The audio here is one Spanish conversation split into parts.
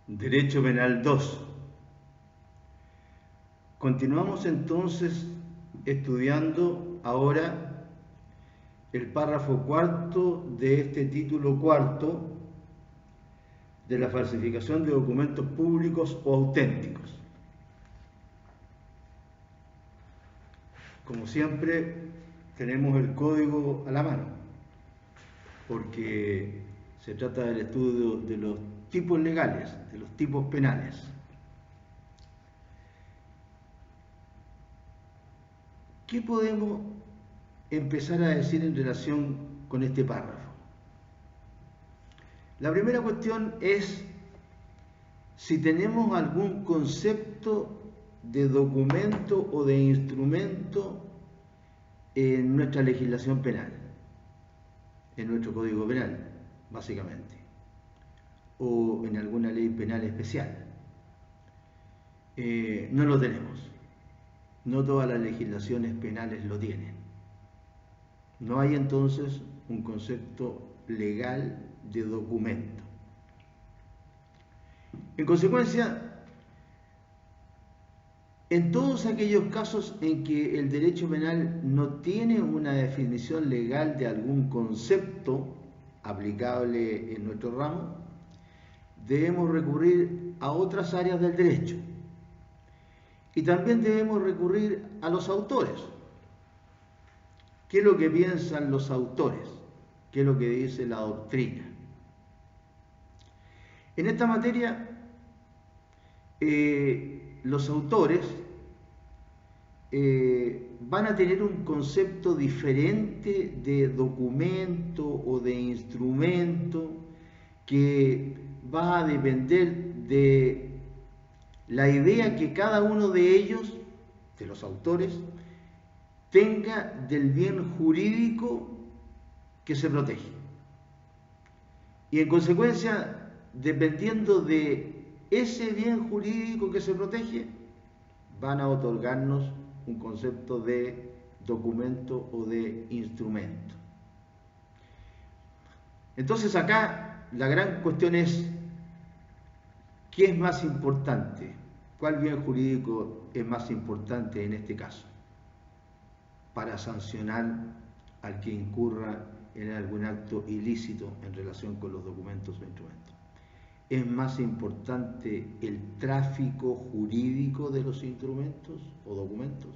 Derecho Penal 2. Continuamos entonces estudiando ahora el párrafo cuarto de este título cuarto de la falsificación de documentos públicos o auténticos. Como siempre, tenemos el código a la mano, porque se trata del estudio de los tipos legales, de los tipos penales. ¿Qué podemos empezar a decir en relación con este párrafo? La primera cuestión es si tenemos algún concepto de documento o de instrumento en nuestra legislación penal, en nuestro Código Penal, básicamente, o en alguna ley penal especial. No lo tenemos. No todas las legislaciones penales lo tienen. No hay entonces un concepto legal de documento. En consecuencia, en todos aquellos casos en que el derecho penal no tiene una definición legal de algún concepto aplicable en nuestro ramo, debemos recurrir a otras áreas del derecho. Y también debemos recurrir a los autores. ¿Qué es lo que piensan los autores? ¿Qué es lo que dice la doctrina? En esta materia, los autores van a tener un concepto diferente de documento o de instrumento que va a depender de la idea que cada uno de ellos, de los autores, tenga del bien jurídico que se protege. Y en consecuencia, dependiendo de ese bien jurídico que se protege, van a otorgarnos un concepto de documento o de instrumento. Entonces acá la gran cuestión es, ¿qué es más importante? ¿Cuál bien jurídico es más importante en este caso para sancionar al que incurra en algún acto ilícito en relación con los documentos o instrumentos? ¿Es más importante el tráfico jurídico de los instrumentos o documentos?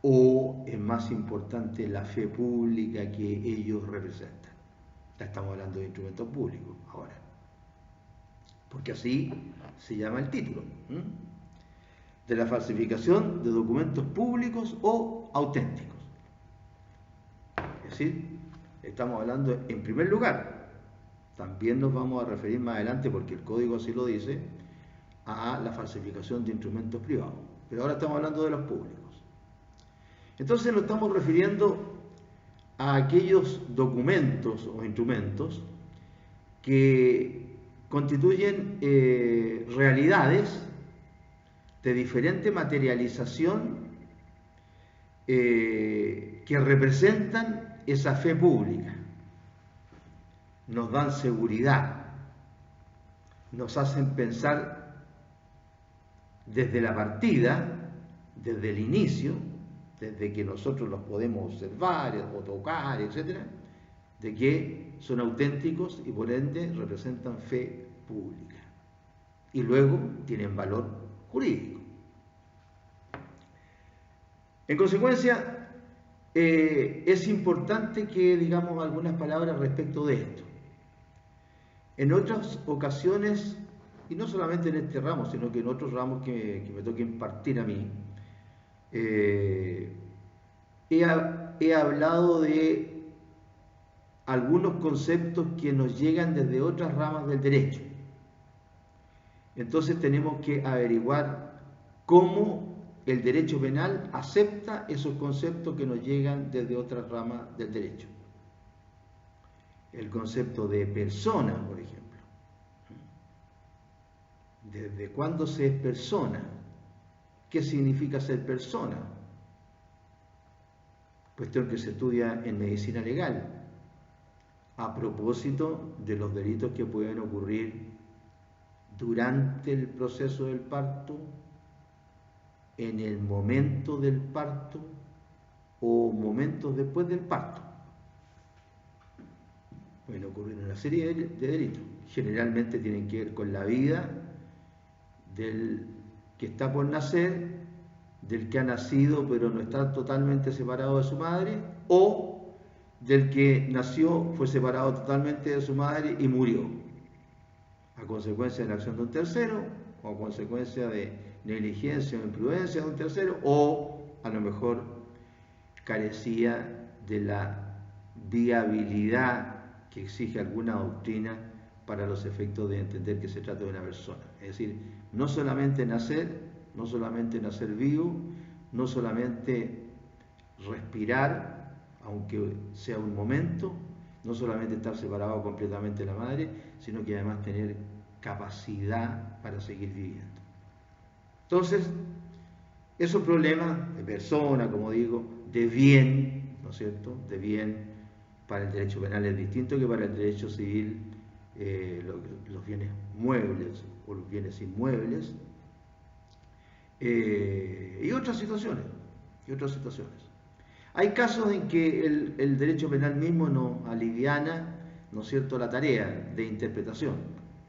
¿O es más importante la fe pública que ellos representan? Ya estamos hablando de instrumentos públicos ahora, porque así se llama el título, de la falsificación de documentos públicos o auténticos. Es decir, estamos hablando en primer lugar, también nos vamos a referir más adelante, porque el código así lo dice, a la falsificación de instrumentos privados, pero ahora estamos hablando de los públicos. Entonces nos estamos refiriendo a aquellos documentos o instrumentos que constituyen realidades de diferente materialización que representan esa fe pública, nos dan seguridad, nos hacen pensar desde la partida, desde el inicio, desde que nosotros los podemos observar o tocar, etcétera, de que son auténticos y por ende representan fe pública. Y luego tienen valor jurídico. En consecuencia, es importante que digamos algunas palabras respecto de esto. En otras ocasiones, y no solamente en este ramo, sino que en otros ramos que me toque impartir a mí, he hablado de algunos conceptos que nos llegan desde otras ramas del derecho. Entonces tenemos que averiguar cómo el derecho penal acepta esos conceptos que nos llegan desde otras ramas del derecho. El concepto de persona, por ejemplo. ¿Desde cuándo se es persona? ¿Qué significa ser persona? Cuestión que se estudia en medicina legal, a propósito de los delitos que pueden ocurrir durante el proceso del parto, en el momento del parto o momentos después del parto. Pueden ocurrir una serie de delitos. Generalmente tienen que ver con la vida del que está por nacer, del que ha nacido pero no está totalmente separado de su madre, o del que nació, fue separado totalmente de su madre y murió, a consecuencia de la acción de un tercero, o a consecuencia de negligencia o imprudencia de un tercero, o a lo mejor carecía de la viabilidad que exige alguna doctrina para los efectos de entender que se trata de una persona. Es decir, no solamente nacer vivo, no solamente respirar, aunque sea un momento, no solamente estar separado completamente de la madre, sino que además tener capacidad para seguir viviendo. Entonces, esos problemas de persona, como digo, de bien, ¿no es cierto?, de bien para el derecho penal es distinto que para el derecho civil, los bienes muebles o los bienes inmuebles, y otras situaciones, Hay casos en que el derecho penal mismo nos aliviana, ¿no es cierto?, la tarea de interpretación,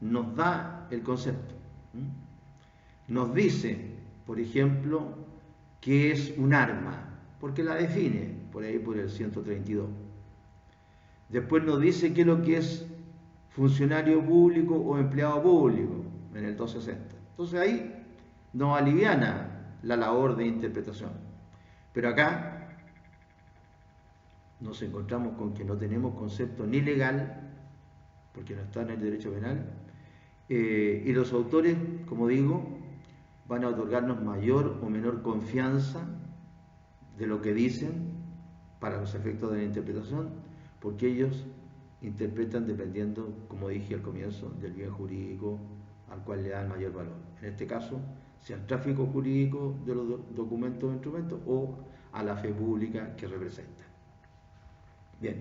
nos da el concepto, nos dice, por ejemplo, que es un arma, porque la define por ahí por el 132. Después nos dice qué es lo que es funcionario público o empleado público en el 260. Entonces ahí nos aliviana la labor de interpretación. Pero acá nos encontramos con que no tenemos concepto ni legal, porque no está en el derecho penal, y los autores, como digo, van a otorgarnos mayor o menor confianza de lo que dicen para los efectos de la interpretación, porque ellos interpretan dependiendo, como dije al comienzo, del bien jurídico al cual le dan mayor valor. En este caso, sea el tráfico jurídico de los documentos o instrumentos o a la fe pública que representa. Bien,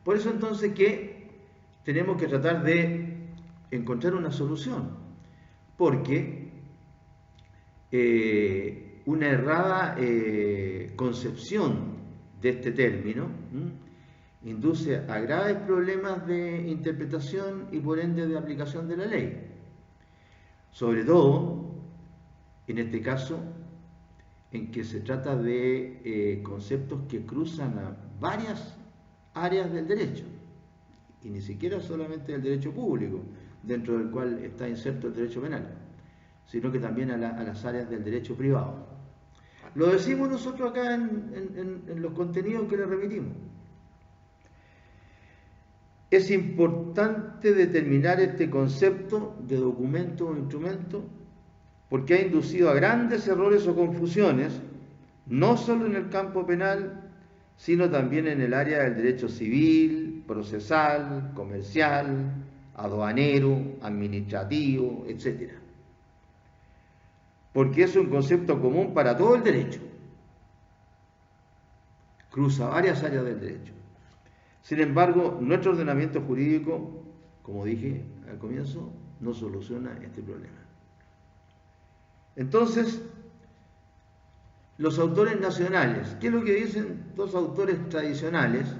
por eso entonces que tenemos que tratar de encontrar una solución, porque una errada concepción de este término induce a graves problemas de interpretación y por ende de aplicación de la ley. Sobre todo, en este caso, en que se trata de conceptos que cruzan a varias áreas del derecho, y ni siquiera solamente del derecho público, dentro del cual está inserto el derecho penal, sino que también a las áreas del derecho privado. Lo decimos nosotros acá en los contenidos que le remitimos. Es importante determinar este concepto de documento o instrumento porque ha inducido a grandes errores o confusiones, no solo en el campo penal, sino también en el área del derecho civil, procesal, comercial, aduanero, administrativo, etc. Porque es un concepto común para todo el derecho. Cruza varias áreas del derecho. Sin embargo, nuestro ordenamiento jurídico, como dije al comienzo, no soluciona este problema. Entonces, los autores nacionales, ¿qué es lo que dicen dos autores tradicionales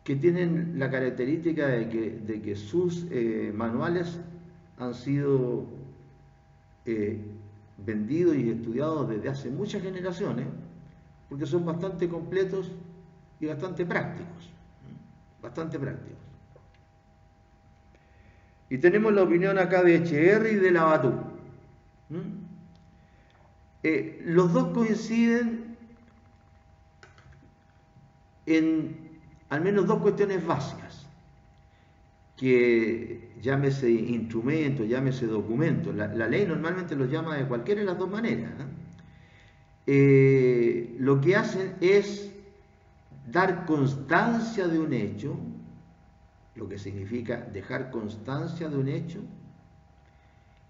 que tienen la característica de que sus manuales han sido vendidos y estudiados desde hace muchas generaciones, porque son bastante completos y bastante prácticos, Y tenemos la opinión acá de Echeverri y de Labatú. Los dos coinciden en al menos dos cuestiones básicas, que llámese instrumento, llámese documento. La ley normalmente los llama de cualquiera de las dos maneras. Lo que hacen es dar constancia de un hecho, lo que significa dejar constancia de un hecho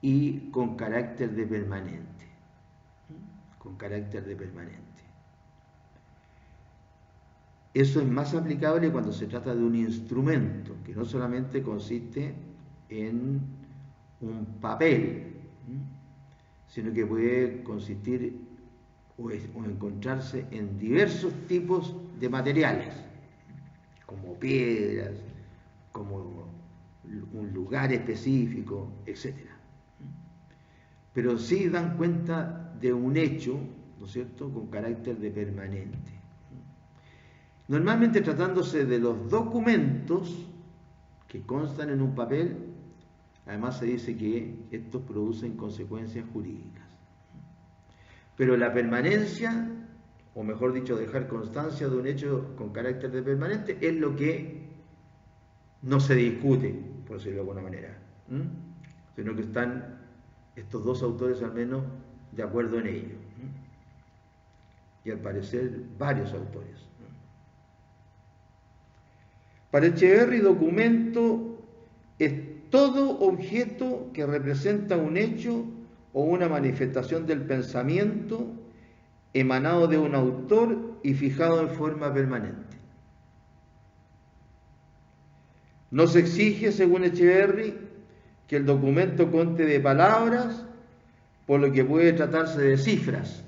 y con carácter de permanente. Eso es más aplicable cuando se trata de un instrumento, que no solamente consiste en un papel, sino que puede consistir o encontrarse en diversos tipos de materiales, como piedras, como un lugar específico, etc. Pero sí dan cuenta de un hecho, ¿no es cierto?, con carácter de permanente. Normalmente tratándose de los documentos que constan en un papel, además se dice que estos producen consecuencias jurídicas. Pero la permanencia, o mejor dicho, dejar constancia de un hecho con carácter de permanente, es lo que no se discute, por decirlo de alguna manera, sino que están estos dos autores al menos de acuerdo en ello, y al parecer varios autores. Para Echeverri, documento es todo objeto que representa un hecho o una manifestación del pensamiento emanado de un autor y fijado en forma permanente. No se exige, según Echeverri, que el documento conste de palabras, por lo que puede tratarse de cifras,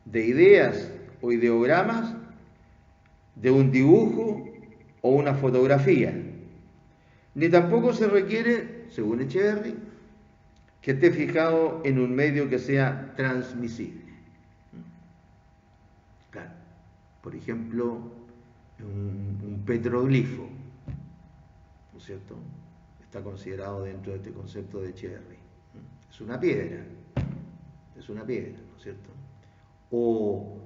de ideas o ideogramas, de un dibujo o una fotografía. Ni tampoco se requiere, según Echeverri, que esté fijado en un medio que sea transmisible. Claro, por ejemplo, un petroglifo, ¿no es cierto?, está considerado dentro de este concepto de Echeverri. Es una piedra, ¿no es cierto? O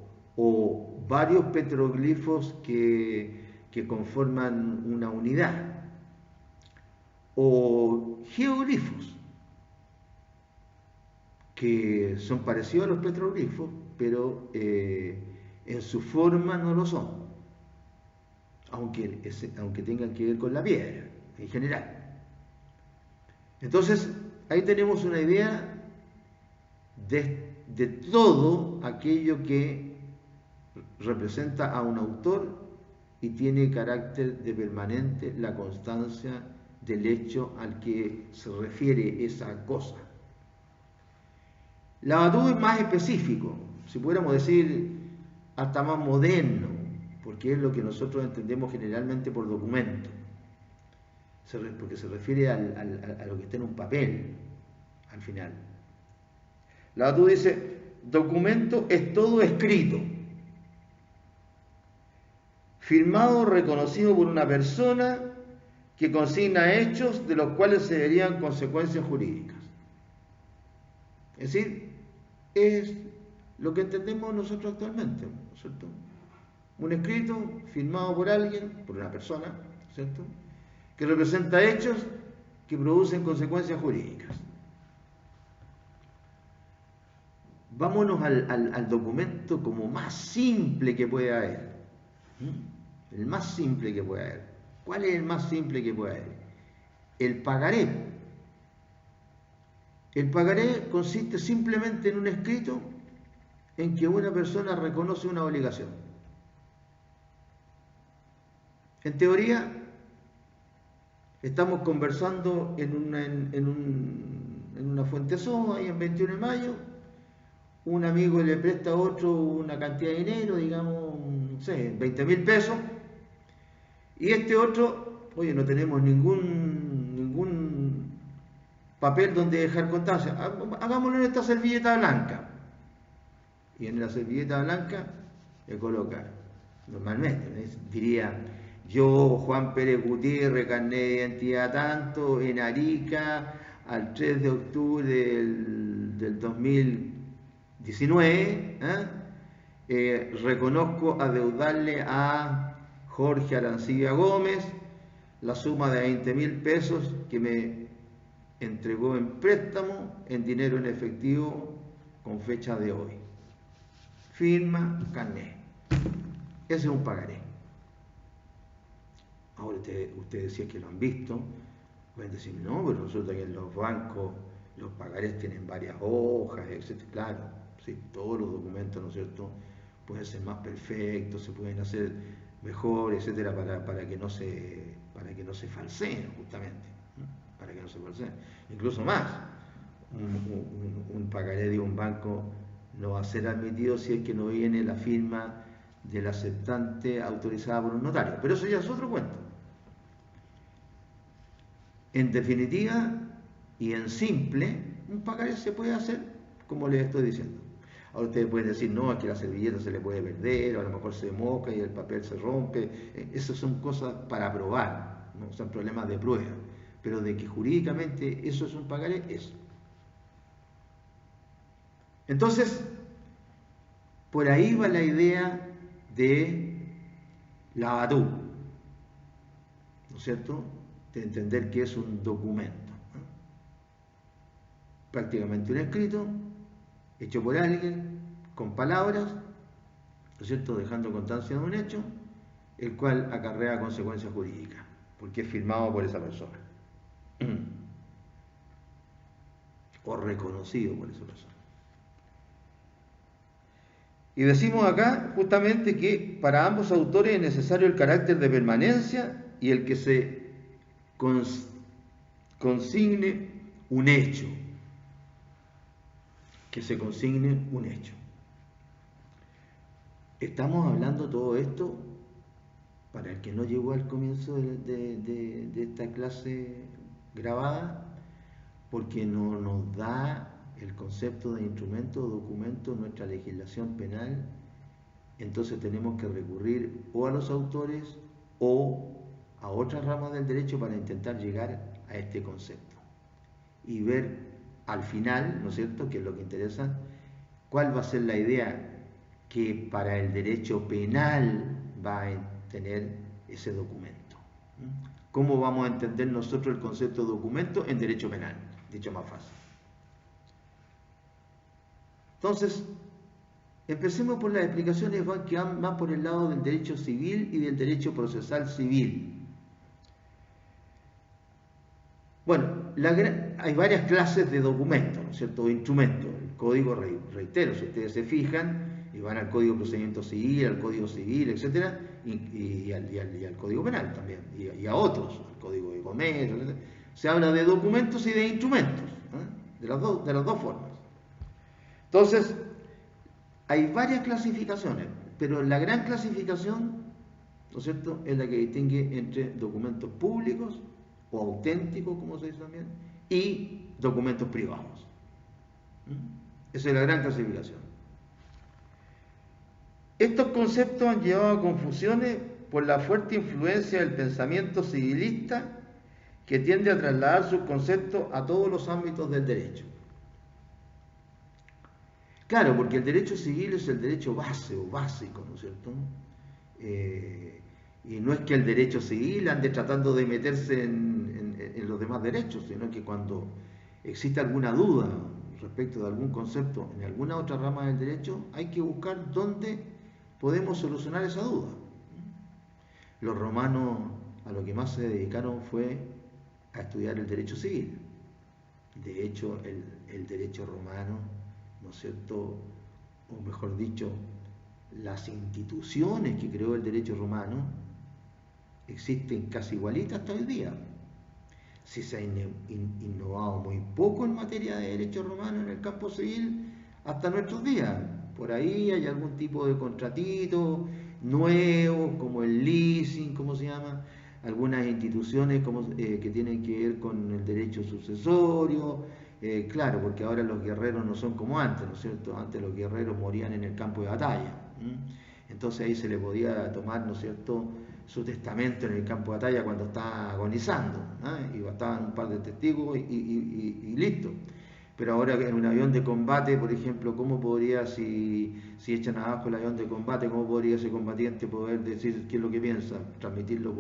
varios petroglifos que conforman una unidad, o geoglifos, que son parecidos a los petroglifos, pero en su forma no lo son, aunque tengan que ver con la piedra en general. Entonces, ahí tenemos una idea de todo aquello que representa a un autor y tiene carácter de permanente la constancia del hecho al que se refiere esa cosa. Labatut es más específico, si pudiéramos decir hasta más moderno, porque es lo que nosotros entendemos generalmente por documento, porque se refiere a lo que está en un papel al final. Labatut dice: documento es todo escrito, firmado o reconocido por una persona que consigna hechos de los cuales se verían consecuencias jurídicas. Es decir, es lo que entendemos nosotros actualmente, ¿no es cierto? Un escrito firmado por alguien, por una persona, ¿no es cierto?, que representa hechos que producen consecuencias jurídicas. Vámonos al documento como más simple que puede haber. El más simple que puede haber. ¿Cuál es el más simple que puede haber? El pagaré. El pagaré consiste simplemente en un escrito en que una persona reconoce una obligación. En teoría, estamos conversando en una fuentesoma ahí en 21 de mayo, un amigo le presta a otro una cantidad de dinero, digamos, no sé, 20.000 pesos, y este otro, oye, no tenemos ningún papel donde dejar constancia, hagámoslo en esta servilleta blanca, y en la servilleta blanca le coloca, normalmente, diría: yo, Juan Pérez Gutiérrez, carnet de identidad tanto, en Arica, al 3 de octubre del 2019, reconozco adeudarle a Jorge Arancibia Gómez la suma de 20.000 pesos que me entregó en préstamo en dinero en efectivo con fecha de hoy. Firma, carnet. Ese es un pagaré. Ahora ustedes si es que lo han visto, pueden decir: no, pero resulta que en los bancos los pagarés tienen varias hojas, etc. Claro, sí, todos los documentos, ¿no es cierto?, pueden ser más perfectos, se pueden hacer mejor, etcétera, para que no se falseen, justamente, para que no se procese. Incluso más, un pagaré de un banco no va a ser admitido si es que no viene la firma del aceptante autorizada por un notario. Pero eso ya es otro cuento. En definitiva y en simple, un pagaré se puede hacer como les estoy diciendo. Ahora ustedes pueden decir, no, es que la servilleta se le puede perder, o a lo mejor se moja y el papel se rompe. Esas son cosas para probar, no son problemas de prueba. Pero de que jurídicamente eso es un pagaré, eso. Entonces, por ahí va la idea de la BATU, ¿no es cierto? De entender que es un documento, ¿no? Prácticamente un escrito hecho por alguien con palabras, ¿no es cierto?, dejando constancia de un hecho, el cual acarrea consecuencias jurídicas, porque es firmado por esa persona o reconocido por esa persona. Y decimos acá justamente que para ambos autores es necesario el carácter de permanencia y el que se consigne un hecho. Que se consigne un hecho. Estamos hablando todo esto, para el que no llegó al comienzo de esta clase grabada, porque no nos da el concepto de instrumento o documento en nuestra legislación penal. Entonces tenemos que recurrir o a los autores o a otras ramas del derecho para intentar llegar a este concepto y ver al final, ¿no es cierto?, que es lo que interesa, cuál va a ser la idea que para el derecho penal va a tener ese documento. ¿Cómo vamos a entender nosotros el concepto de documento en derecho penal? Dicho más fácil. Entonces, empecemos por las explicaciones que van más por el lado del derecho civil y del derecho procesal civil. Bueno, hay varias clases de documentos, ¿no es cierto?, de instrumentos. El código, reitero, si ustedes se fijan, y van al Código de Procedimiento Civil, al Código Civil, etcétera, y al Código Penal también, y a otros, al Código de Comercio, etcétera. Se habla de documentos y de instrumentos, ¿eh?, de las dos formas. Entonces, hay varias clasificaciones, pero la gran clasificación, ¿no es cierto?, es la que distingue entre documentos públicos o auténticos, como se dice también, y documentos privados. Esa es la gran clasificación. Estos conceptos han llevado a confusiones por la fuerte influencia del pensamiento civilista que tiende a trasladar sus conceptos a todos los ámbitos del derecho. Claro, porque el derecho civil es el derecho base o básico, ¿no es cierto? Y no es que el derecho civil ande tratando de meterse en los demás derechos, sino que cuando existe alguna duda respecto de algún concepto en alguna otra rama del derecho, hay que buscar dónde podemos solucionar esa duda. Los romanos a lo que más se dedicaron fue a estudiar el derecho civil. De hecho, el derecho romano, ¿no es cierto?, o mejor dicho, las instituciones que creó el derecho romano existen casi igualitas hasta hoy día. Si se ha innovado muy poco en materia de derecho romano en el campo civil hasta nuestros días. Por ahí hay algún tipo de contratito nuevo, como el leasing, ¿cómo se llama? Algunas instituciones que tienen que ver con el derecho sucesorio. Claro, porque ahora los guerreros no son como antes, ¿no es cierto? Antes los guerreros morían en el campo de batalla. Entonces ahí se le podía tomar, ¿no es cierto?, su testamento en el campo de batalla cuando estaba agonizando, ¿eh? Y bastaban un par de testigos y listo. Pero ahora en un avión de combate, por ejemplo, ¿cómo podría, si echan abajo el avión de combate, cómo podría ese combatiente poder decir qué es lo que piensa? Transmitirlo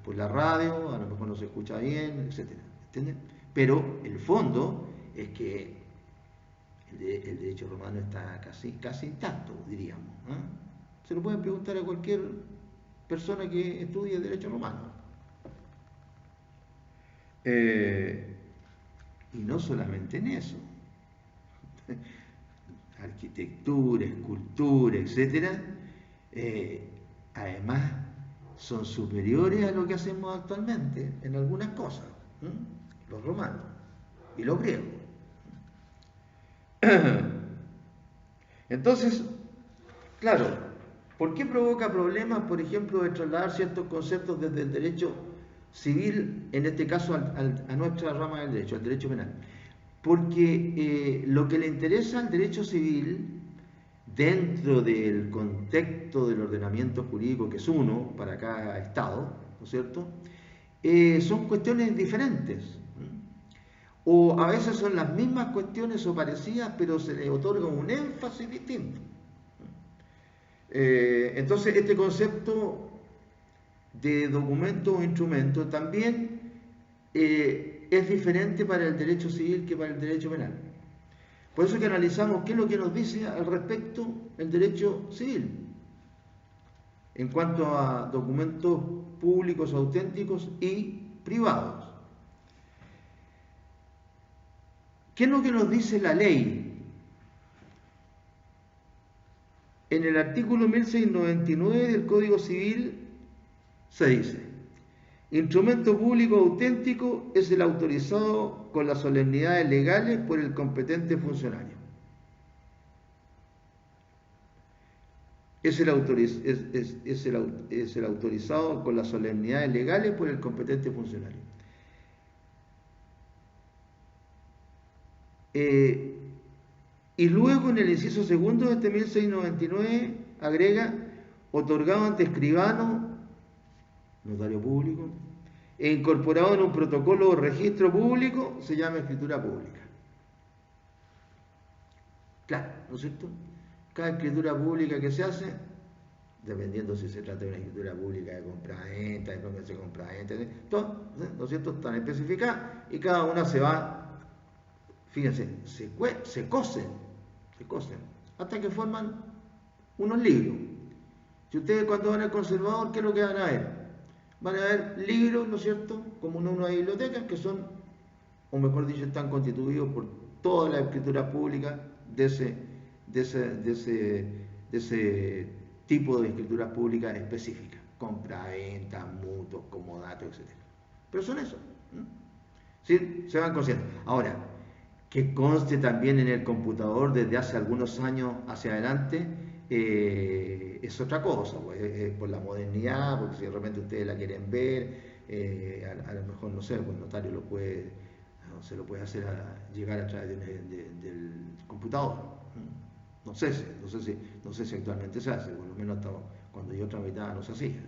por la radio, a lo mejor no se escucha bien, etcétera. ¿Entienden? Pero el fondo es que el derecho romano está casi intacto, diríamos, ¿eh? Se lo pueden preguntar a cualquier persona que estudie derecho romano. Y no solamente en eso. Arquitectura, escultura, etcétera, además son superiores a lo que hacemos actualmente en algunas cosas. los romanos y los griegos. Entonces, claro, ¿por qué provoca problemas, por ejemplo, de trasladar ciertos conceptos desde el derecho civil, en este caso a nuestra rama del derecho, al derecho penal? Porque lo que le interesa al derecho civil, dentro del contexto del ordenamiento jurídico, que es uno para cada Estado, ¿no es cierto?, son cuestiones diferentes. O a veces son las mismas cuestiones o parecidas, pero se le otorga un énfasis distinto. Entonces, este concepto de documento o instrumento también es diferente para el derecho civil que para el derecho penal. Por eso que analizamos qué es lo que nos dice al respecto el derecho civil en cuanto a documentos públicos, auténticos y privados. ¿Qué es lo que nos dice la ley? En el artículo 1699 del Código Civil se dice: instrumento público auténtico es el autorizado con las solemnidades legales por el competente funcionario. Es el autorizado con las solemnidades legales por el competente funcionario. Y luego en el inciso segundo de este 1699 agrega: otorgado ante escribano, notario público, e incorporado en un protocolo o registro público, se llama escritura pública. Claro, ¿no es cierto? Cada escritura pública que se hace, dependiendo si se trata de una escritura pública de compra-venta, de promesa de compra-venta, todo, ¿no es cierto?, están especificadas y cada una se va, fíjense, se cosen, hasta que forman unos libros. Si ustedes cuando van al conservador, ¿qué es lo que van a ver? Van a ver libros, ¿no es cierto?, como en una biblioteca, que son, o mejor dicho, están constituidos por todas las escrituras públicas de ese tipo de escrituras públicas específicas: compra-venta, mutuos, comodatos, etc. Pero son eso. ¿Sí? Se van conociendo. Ahora, que conste también en el computador desde hace algunos años hacia adelante, es otra cosa, pues, por la modernidad, porque si de repente ustedes la quieren ver, a lo mejor, no sé, pues el notario se lo puede hacer llegar a través del computador. No sé si actualmente se hace, por lo menos hasta cuando yo tramitaba no se hacía.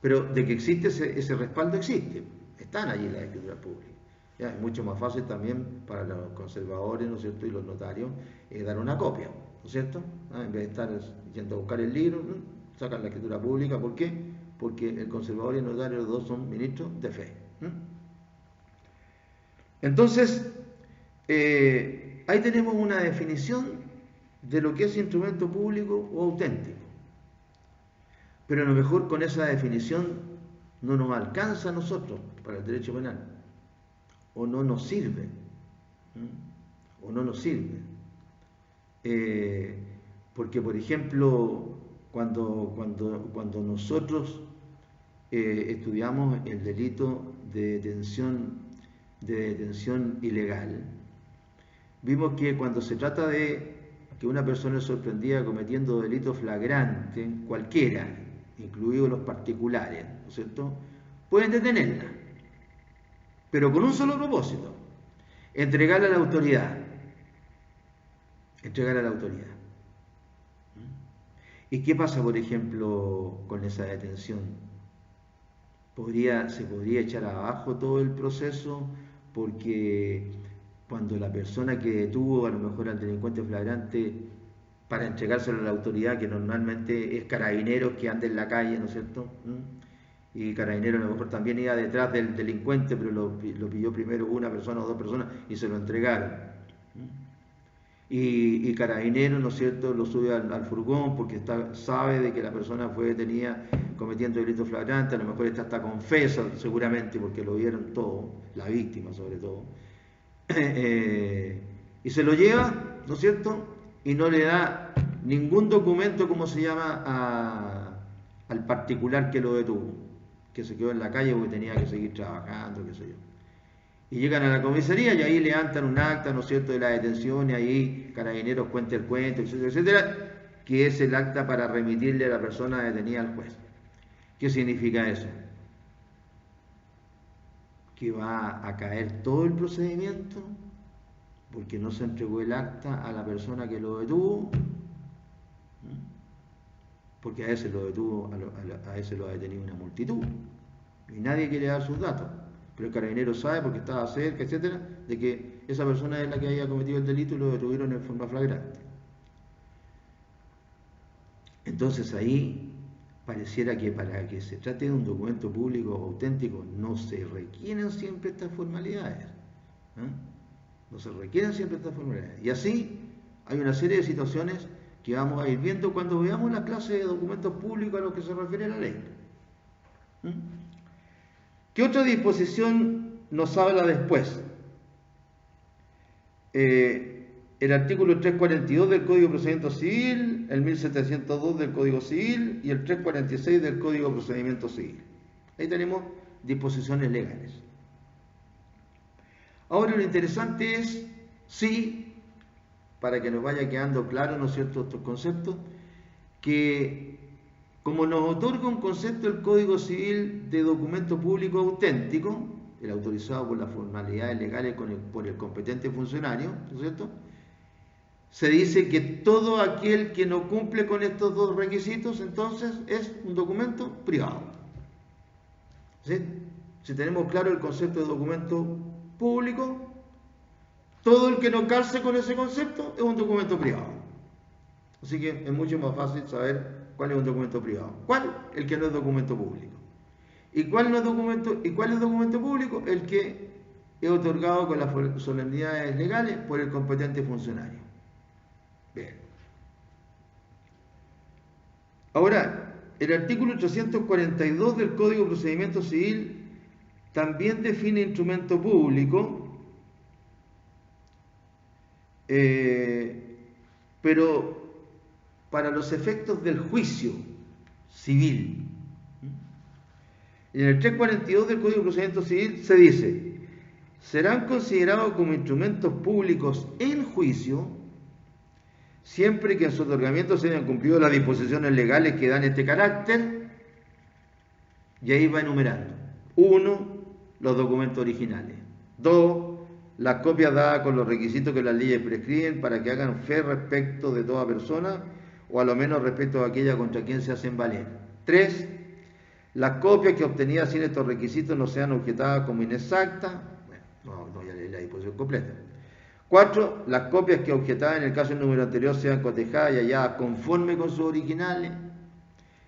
Pero de que existe ese respaldo, existe. Están allí las escrituras públicas. Ya, es mucho más fácil también para los conservadores, ¿no es cierto?, y los notarios, dar una copia, ¿no es cierto? En vez de estar yendo a buscar el libro, sacan la escritura pública. ¿Por qué? Porque el conservador y el notario, los dos son ministros de fe. Entonces, ahí tenemos una definición de lo que es instrumento público o auténtico. Pero a lo mejor con esa definición no nos alcanza a nosotros para el derecho penal, o no nos sirve, porque, por ejemplo, cuando nosotros estudiamos el delito de detención ilegal, vimos que cuando se trata de que una persona es sorprendida cometiendo delito flagrante, cualquiera, incluidos los particulares, ¿no es cierto?, pueden detenerla, pero con un solo propósito: entregarla a la autoridad. ¿Y qué pasa, por ejemplo, con esa detención? Se podría echar abajo todo el proceso, porque cuando la persona que detuvo a lo mejor al delincuente flagrante para entregárselo a la autoridad, que normalmente es Carabineros que anda en la calle, ¿no es cierto?, y Carabineros a lo mejor también iba detrás del delincuente, pero lo pilló primero una persona o dos personas y se lo entregaron. Y Carabineros, ¿no es cierto?, lo sube al furgón porque sabe de que la persona fue detenida cometiendo delito flagrante, a lo mejor está confesa seguramente porque lo vieron todo, la víctima sobre todo, y se lo lleva, ¿no es cierto?, y no le da ningún documento, como se llama, al particular que lo detuvo, que se quedó en la calle porque tenía que seguir trabajando, qué sé yo. Y llegan a la comisaría y ahí levantan un acta, ¿no es cierto?, de la detención, y ahí Carabineros cuenta el cuento, etcétera, etcétera, que es el acta para remitirle a la persona detenida al juez. ¿Qué significa eso? Que va a caer todo el procedimiento porque no se entregó el acta a la persona que lo detuvo, porque a ese lo detuvo, a ese lo ha detenido una multitud y nadie quiere dar sus datos. Pero el carabinero sabe, porque estaba cerca, etcétera, de que esa persona es la que había cometido el delito y lo detuvieron en forma flagrante. Entonces ahí pareciera que para que se trate de un documento público auténtico no se requieren siempre estas formalidades. No se requieren siempre estas formalidades. Y así hay una serie de situaciones que vamos a ir viendo cuando veamos la clase de documentos públicos a los que se refiere la ley. ¿Qué otra disposición nos habla después? El artículo 342 del Código de Procedimiento Civil, el 1702 del Código Civil y el 346 del Código de Procedimiento Civil. Ahí tenemos disposiciones legales. Ahora lo interesante es, sí, para que nos vaya quedando claro, ¿no es cierto?, estos conceptos, que como nos otorga un concepto el Código Civil de documento público auténtico, el autorizado por las formalidades legales por el competente funcionario, ¿no es cierto?, se dice que todo aquel que no cumple con estos dos requisitos, entonces es un documento privado. ¿Sí? Si tenemos claro el concepto de documento público, todo el que no calce con ese concepto es un documento privado. Así que es mucho más fácil saber cuál es un documento privado. ¿Cuál? El que no es documento público. ¿Y cuál es documento público? El que es otorgado con las solemnidades legales por el competente funcionario. Bien. Ahora, el artículo 842 del Código de Procedimiento Civil también define instrumento público, pero para los efectos del juicio civil. En el 342 del Código de Procedimiento Civil se dice: serán considerados como instrumentos públicos en juicio siempre que en su otorgamiento se hayan cumplido las disposiciones legales que dan este carácter, y ahí va enumerando. 1. Los documentos originales. 2. Las copias dadas con los requisitos que las leyes prescriben para que hagan fe respecto de toda persona, o a lo menos respecto a aquella contra quien se hacen valer. 3. Las copias que obtenidas sin estos requisitos no sean objetadas como inexactas. Bueno, no voy a leer la disposición completa. 4. Las copias que objetadas en el caso del número anterior sean cotejadas y halladas conforme con sus originales.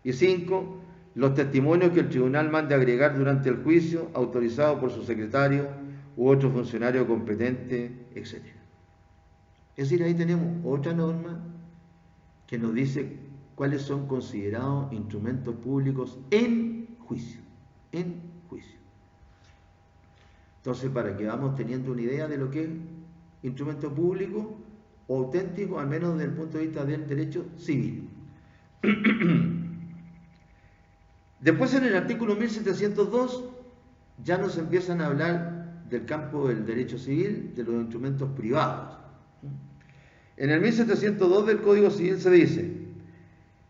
Y 5. Los testimonios que el tribunal mande agregar durante el juicio, autorizados por su secretario u otro funcionario competente, etc. Es decir, ahí tenemos otra norma que nos dice cuáles son considerados instrumentos públicos en juicio. En juicio. Entonces, para que vamos teniendo una idea de lo que es instrumento público o auténtico, al menos desde el punto de vista del derecho civil. Después, en el artículo 1702 ya nos empiezan a hablar del campo del derecho civil, de los instrumentos privados. En el 1702 del Código Civil se dice: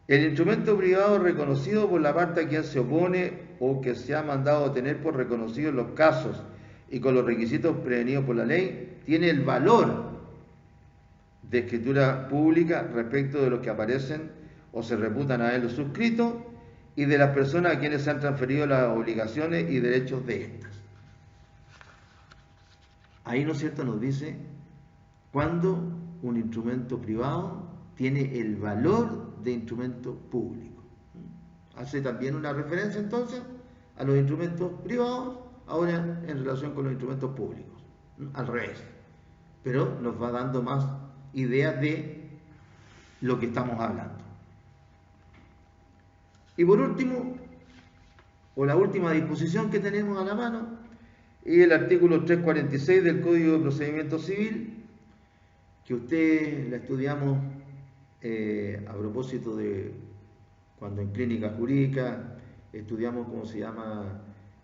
el instrumento privado reconocido por la parte a quien se opone o que se ha mandado a tener por reconocido en los casos y con los requisitos prevenidos por la ley, tiene el valor de escritura pública respecto de los que aparecen o se reputan haberlo suscrito y de las personas a quienes se han transferido las obligaciones y derechos de estas. Ahí, ¿no es cierto?, nos dice cuándo un instrumento privado tiene el valor de instrumento público. Hace también una referencia entonces a los instrumentos privados, ahora en relación con los instrumentos públicos, al revés, pero nos va dando más ideas de lo que estamos hablando. Y por último, o la última disposición que tenemos a la mano, es el artículo 346 del Código de Procedimiento Civil, que ustedes la estudiamos a propósito de cuando en clínica jurídica estudiamos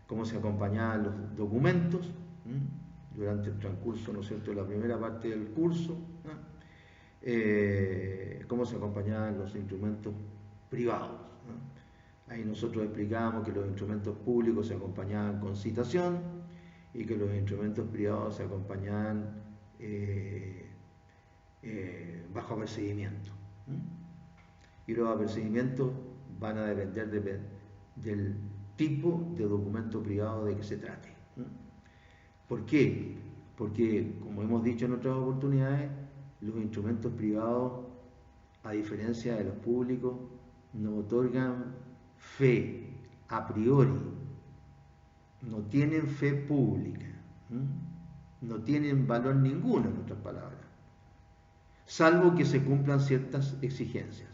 cómo se acompañaban los documentos. durante el transcurso, ¿no es cierto?, de la primera parte del curso, ¿no?, cómo se acompañaban los instrumentos privados, ¿no? Ahí nosotros explicábamos que los instrumentos públicos se acompañaban con citación y que los instrumentos privados se acompañaban bajo apercibimiento. Y los apercibimientos van a depender del tipo de documento privado de que se trate. ¿Por qué? Porque, como hemos dicho en otras oportunidades, los instrumentos privados, a diferencia de los públicos, no otorgan fe a priori, no tienen fe pública, no tienen valor ninguno, en otras palabras, salvo que se cumplan ciertas exigencias,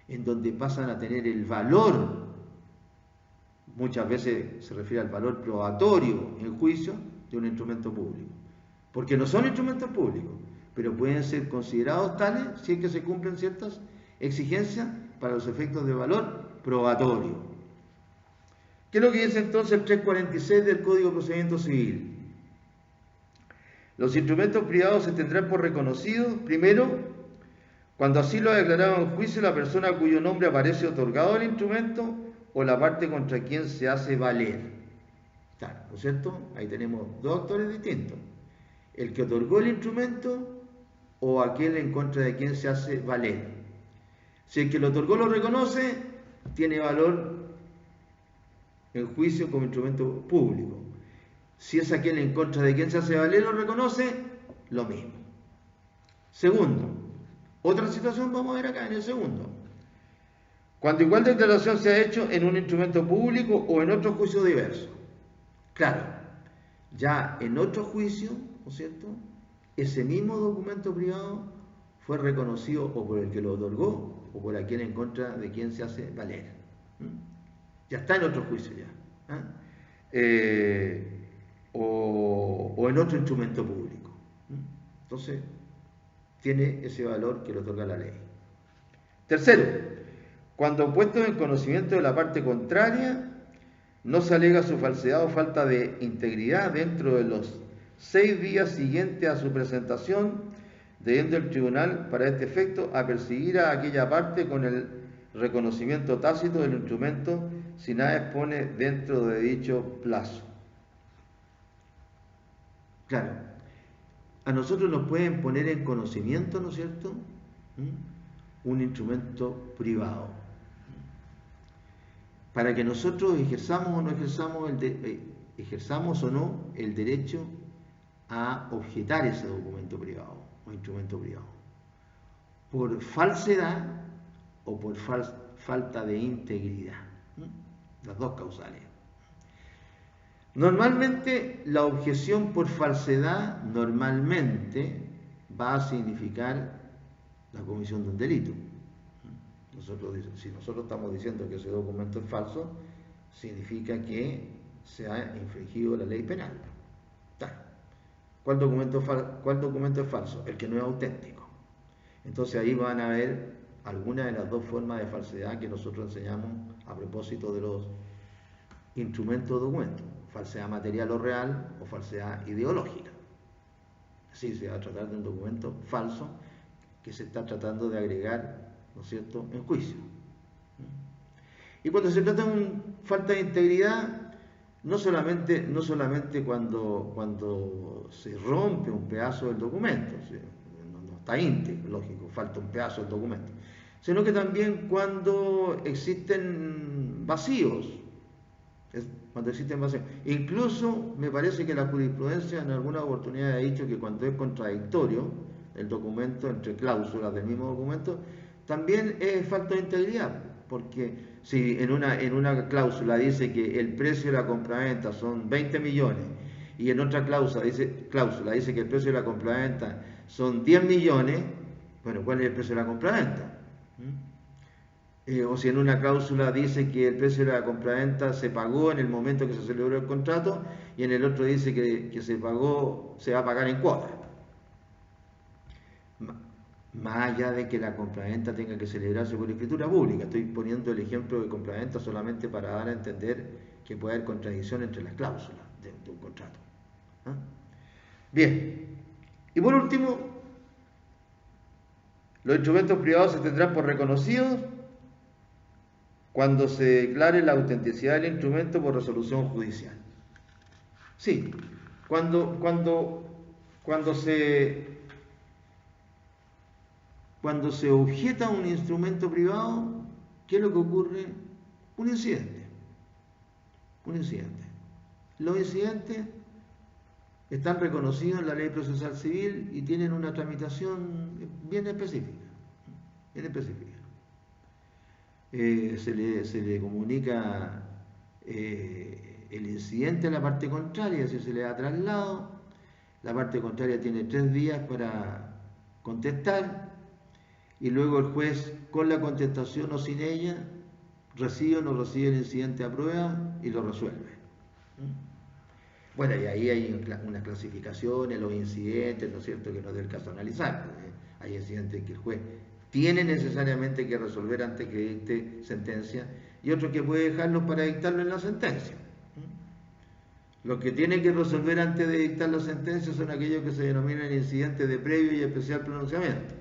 en donde pasan a tener el valor, muchas veces se refiere al valor probatorio en juicio de un instrumento público, porque no son instrumentos públicos, pero pueden ser considerados tales si es que se cumplen ciertas exigencias para los efectos de valor probatorio. ¿Qué es lo que dice entonces el 346 del Código de Procedimiento Civil? Los instrumentos privados se tendrán por reconocidos, primero, cuando así lo ha declarado en juicio la persona cuyo nombre aparece otorgado al instrumento o la parte contra quien se hace valer. Claro, ¿no es cierto? Ahí tenemos dos actores distintos: el que otorgó el instrumento o aquel en contra de quien se hace valer. Si el que lo otorgó lo reconoce, tiene valor en juicio como instrumento público. Si es aquel en contra de quien se hace valer lo reconoce, lo mismo. Segundo, otra situación vamos a ver acá en el segundo. Cuando igual declaración se ha hecho en un instrumento público o en otro juicio diverso. Claro, ya en otro juicio, ¿no es cierto?, ese mismo documento privado fue reconocido o por el que lo otorgó o por aquel en contra de quien se hace valer. Ya está en otro juicio ya. O en otro instrumento público. Entonces, tiene ese valor que le otorga la ley. Tercero, cuando puesto en conocimiento de la parte contraria, no se alega su falsedad o falta de integridad dentro de los 6 días siguientes a su presentación, debiendo el tribunal, para este efecto, apercibir a aquella parte con el reconocimiento tácito del instrumento si nada expone dentro de dicho plazo. Claro, a nosotros nos pueden poner en conocimiento, ¿no es cierto?, un instrumento privado, para que nosotros ejerzamos o no el derecho a objetar ese documento privado o instrumento privado, por falsedad o por falta de integridad, las dos causales. Normalmente la objeción por falsedad normalmente va a significar la comisión de un delito. Si nosotros estamos diciendo que ese documento es falso, significa que se ha infringido la ley penal. ¿Cuál documento es falso? El que no es auténtico. Entonces ahí van a ver algunas de las dos formas de falsedad que nosotros enseñamos a propósito de los instrumentos de documentos: falsedad material o real o falsedad ideológica. Así se va a tratar de un documento falso que se está tratando de agregar, ¿no es cierto?, en juicio. Y cuando se trata de una falta de integridad, no solamente cuando se rompe un pedazo del documento, no está íntegro, lógico, falta un pedazo del documento, sino que también cuando existen vacíos. Incluso me parece que la jurisprudencia en alguna oportunidad ha dicho que cuando es contradictorio el documento entre cláusulas del mismo documento, también es falta de integridad, porque si en una cláusula dice que el precio de la compraventa son 20 millones y en otra cláusula dice que el precio de la compraventa son 10 millones, bueno, ¿cuál es el precio de la compraventa? O si en una cláusula dice que el precio de la compraventa se pagó en el momento que se celebró el contrato y en el otro dice que se va a pagar en cuotas. Más allá de que la compraventa tenga que celebrarse por escritura pública, estoy poniendo el ejemplo de compraventa solamente para dar a entender que puede haber contradicción entre las cláusulas de un contrato. Bien, y por último, los instrumentos privados se tendrán por reconocidos cuando se declare la autenticidad del instrumento por resolución judicial. Sí, cuando se objeta un instrumento privado, ¿qué es lo que ocurre? Un incidente. Un incidente. Los incidentes están reconocidos en la Ley Procesal Civil y tienen una tramitación bien específica. Bien específica. Se le comunica el incidente a la parte contraria, si se le da traslado, la parte contraria tiene 3 días para contestar y luego el juez, con la contestación o sin ella, recibe o no recibe el incidente a prueba y lo resuelve. Bueno, y ahí hay unas clasificaciones, los incidentes, ¿no es cierto?, que no es del caso analizar. Hay incidentes que el juez tiene necesariamente que resolver antes que dicte sentencia y otros que puede dejarlos para dictarlo en la sentencia. Los que tiene que resolver antes de dictar la sentencia son aquellos que se denominan incidentes de previo y especial pronunciamiento.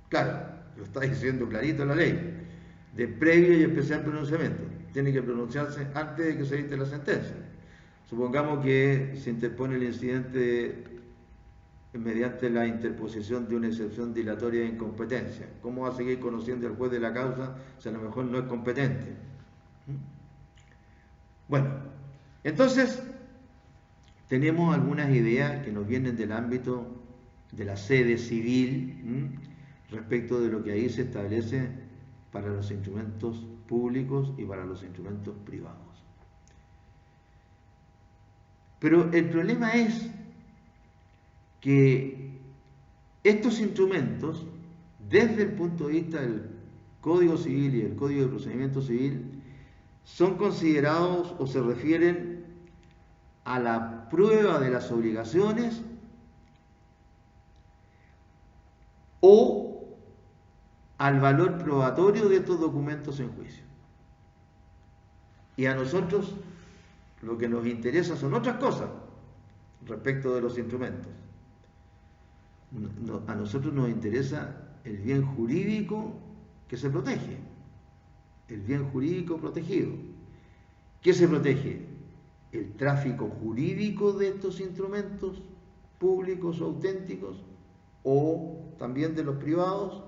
Claro, lo está diciendo clarito la ley, de previo y especial pronunciamiento. Tiene que pronunciarse antes de que se dicte la sentencia. Supongamos que se interpone el incidente mediante la interposición de una excepción dilatoria de incompetencia. ¿Cómo va a seguir conociendo el juez de la causa si a lo mejor no es competente? Bueno, entonces tenemos algunas ideas que nos vienen del ámbito de la sede civil respecto de lo que ahí se establece para los instrumentos públicos y para los instrumentos privados. Pero el problema es que estos instrumentos, desde el punto de vista del Código Civil y del Código de Procedimiento Civil, son considerados o se refieren a la prueba de las obligaciones o al valor probatorio de estos documentos en juicio. Y a nosotros lo que nos interesa son otras cosas respecto de los instrumentos. A nosotros nos interesa el bien jurídico que se protege, el bien jurídico protegido. ¿Qué se protege? El tráfico jurídico de estos instrumentos públicos o auténticos, o también de los privados,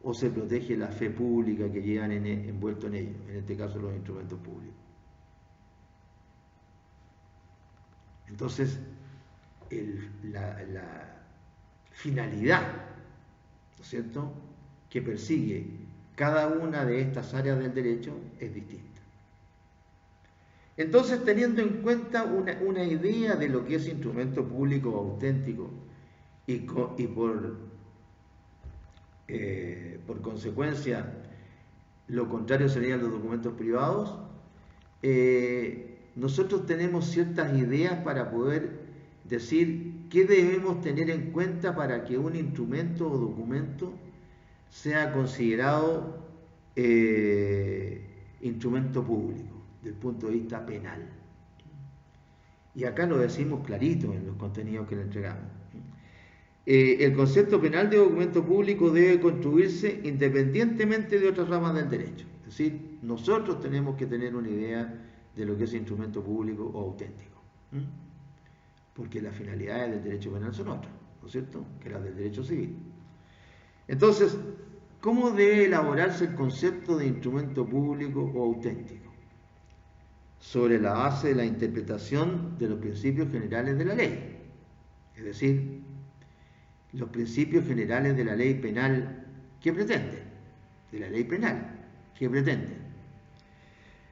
o se protege la fe pública que llevan envuelto en ellos, en este caso los instrumentos públicos. Entonces, la finalidad, ¿no es cierto?, que persigue cada una de estas áreas del derecho es distinta. Entonces, teniendo en cuenta una idea de lo que es instrumento público o auténtico y por consecuencia lo contrario serían los documentos privados, nosotros tenemos ciertas ideas para poder decir qué debemos tener en cuenta para que un instrumento o documento sea considerado instrumento público desde el punto de vista penal. Y acá lo decimos clarito en los contenidos que le entregamos. El concepto penal de documento público debe construirse independientemente de otras ramas del derecho. Es decir, nosotros tenemos que tener una idea de lo que es instrumento público o auténtico. Porque las finalidades del derecho penal son otras, ¿no es cierto?, que las del derecho civil. Entonces, ¿cómo debe elaborarse el concepto de instrumento público o auténtico? Sobre la base de la interpretación de los principios generales de la ley. Es decir, los principios generales de la ley penal, ¿qué pretenden? De la ley penal, ¿qué pretenden?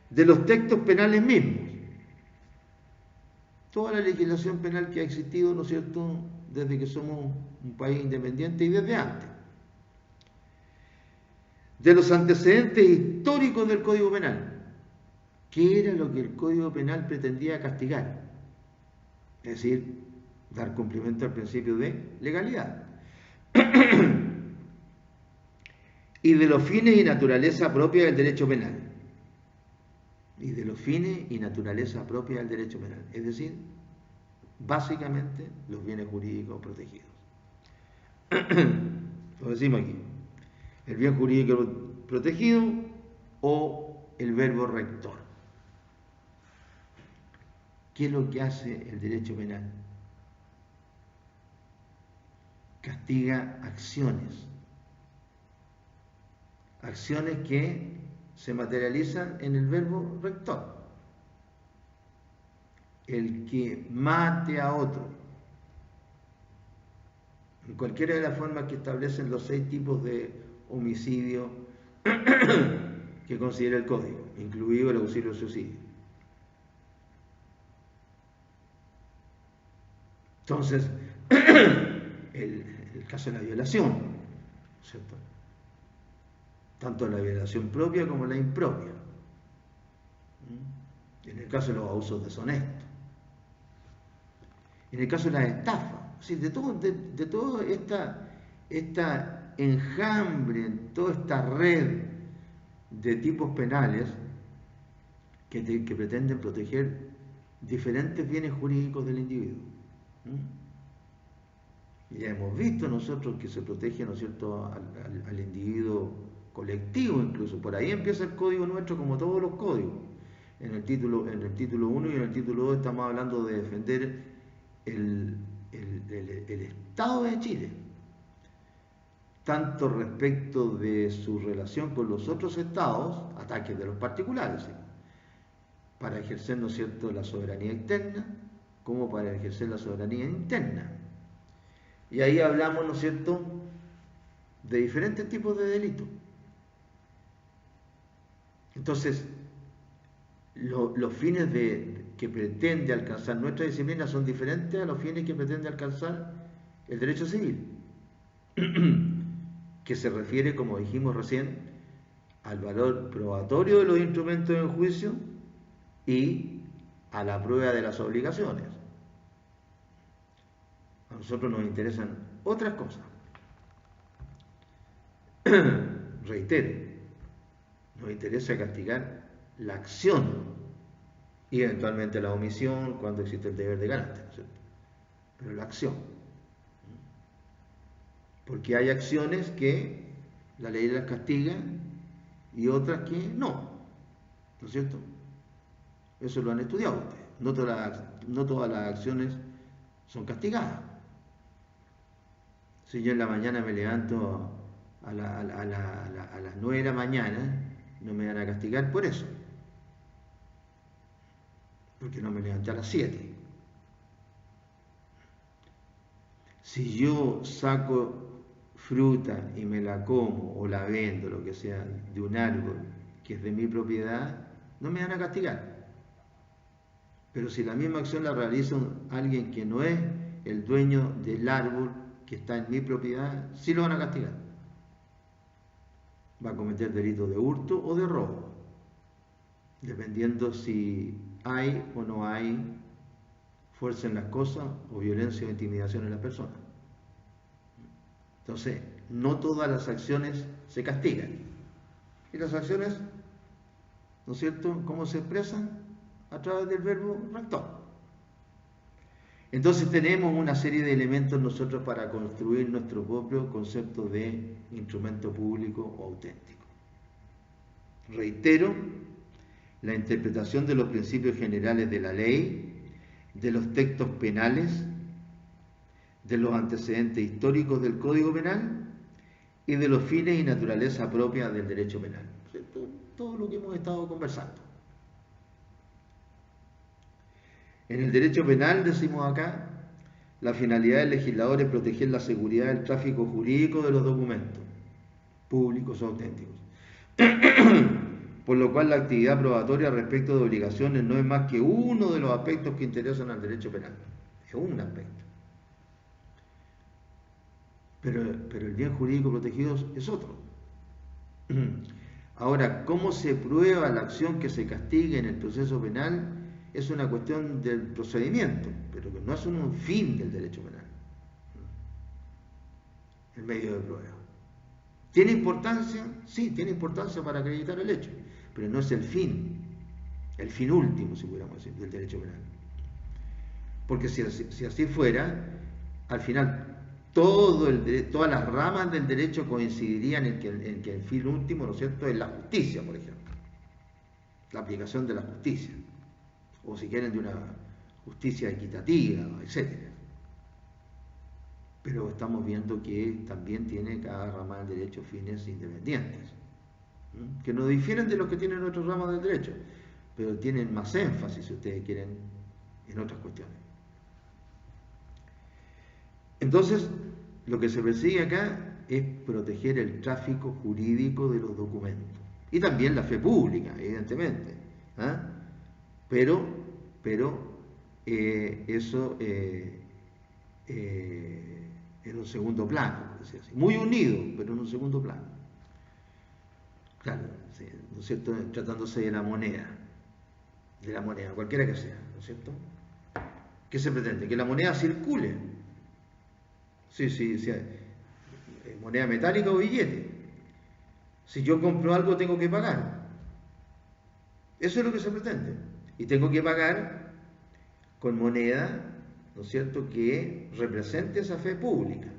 De los textos penales mismos. Toda la legislación penal que ha existido, ¿no es cierto?, desde que somos un país independiente y desde antes. De los antecedentes históricos del Código Penal. ¿Qué era lo que el Código Penal pretendía castigar? Es decir, dar cumplimiento al principio de legalidad. Y de los fines y naturaleza propia del derecho penal. Y de los fines y naturaleza propia del derecho penal. Es decir, básicamente los bienes jurídicos protegidos. Lo decimos aquí, el bien jurídico protegido o el verbo rector. ¿Qué es lo que hace el derecho penal? Castiga acciones que se materializan en el verbo rector. El que mate a otro, en cualquiera de las formas que establecen los 6 tipos de homicidio que considera el Código, incluido el auxilio suicidio. Entonces, el caso de la violación, ¿cierto? Tanto la violación propia como la impropia. En el caso de los abusos deshonestos. En el caso de la estafa. Es decir, de toda esta enjambre, toda esta red de tipos penales que pretenden proteger diferentes bienes jurídicos del individuo. Ya hemos visto nosotros que se protege, ¿no es cierto?, al individuo colectivo incluso. Por ahí empieza el código nuestro, como todos los códigos. En el título 1 y en el título 2 estamos hablando de defender el Estado de Chile, tanto respecto de su relación con los otros estados, ataques de los particulares, ¿sí?, para ejercer, ¿no es cierto?, la soberanía externa, como para ejercer la soberanía interna. Y ahí hablamos, ¿no es cierto?, de diferentes tipos de delitos. Entonces, los fines que pretende alcanzar nuestra disciplina son diferentes a los fines que pretende alcanzar el derecho civil, que se refiere, como dijimos recién, al valor probatorio de los instrumentos en juicio y a la prueba de las obligaciones. A nosotros nos interesan otras cosas. Reitero, nos interesa castigar la acción y eventualmente la omisión cuando existe el deber de ganancia, ¿no es cierto? Pero la acción. Porque hay acciones que la ley las castiga y otras que no, ¿no es cierto? Eso lo han estudiado ustedes. No todas las acciones son castigadas. Si yo en la mañana me levanto a las 9 de la mañana, no me van a castigar por eso, porque no me levanté a las 7. Si yo saco fruta y me la como o la vendo, lo que sea, de un árbol que es de mi propiedad, no me van a castigar. Pero si la misma acción la realiza alguien que no es el dueño del árbol que está en mi propiedad, sí lo van a castigar. Va a cometer delito de hurto o de robo, dependiendo si hay o no hay fuerza en las cosas o violencia o intimidación en las personas. Entonces, no todas las acciones se castigan. Y las acciones, ¿no es cierto?, ¿cómo se expresan? A través del verbo rector. Entonces tenemos una serie de elementos nosotros para construir nuestro propio concepto de instrumento público o auténtico. Reitero, la interpretación de los principios generales de la ley, de los textos penales, de los antecedentes históricos del Código Penal y de los fines y naturaleza propia del derecho penal. Todo lo que hemos estado conversando. En el derecho penal, decimos acá, la finalidad del legislador es proteger la seguridad del tráfico jurídico de los documentos públicos o auténticos. Por lo cual la actividad probatoria respecto de obligaciones no es más que uno de los aspectos que interesan al derecho penal. Es un aspecto. Pero el bien jurídico protegido es otro. Ahora, ¿cómo se prueba la acción que se castigue en el proceso penal? Es una cuestión del procedimiento, pero que no es un fin del derecho penal. El medio de prueba. ¿Tiene importancia? Sí, tiene importancia para acreditar el hecho, pero no es el fin último, si pudiéramos decir, del derecho penal. Porque si así fuera, al final todas las ramas del derecho coincidirían en que el fin último, ¿no es cierto?, es la justicia, por ejemplo, la aplicación de la justicia, o si quieren de una justicia equitativa, etcétera. Pero estamos viendo que también tiene cada rama del derecho fines independientes, que no difieren de los que tienen otras ramas del derecho, pero tienen más énfasis, si ustedes quieren, en otras cuestiones. Entonces, lo que se persigue acá es proteger el tráfico jurídico de los documentos y también la fe pública, evidentemente, ¿ah? Pero eso en un segundo plano, por decir así. Muy unido, pero en un segundo plano. Claro, sí, ¿no es cierto? Tratándose de la moneda, cualquiera que sea, ¿no es cierto? ¿Qué se pretende? Que la moneda circule. Sí, moneda metálica o billete. Si yo compro algo, tengo que pagar. Eso es lo que se pretende. Y tengo que pagar con moneda, ¿no es cierto?, que represente esa fe pública.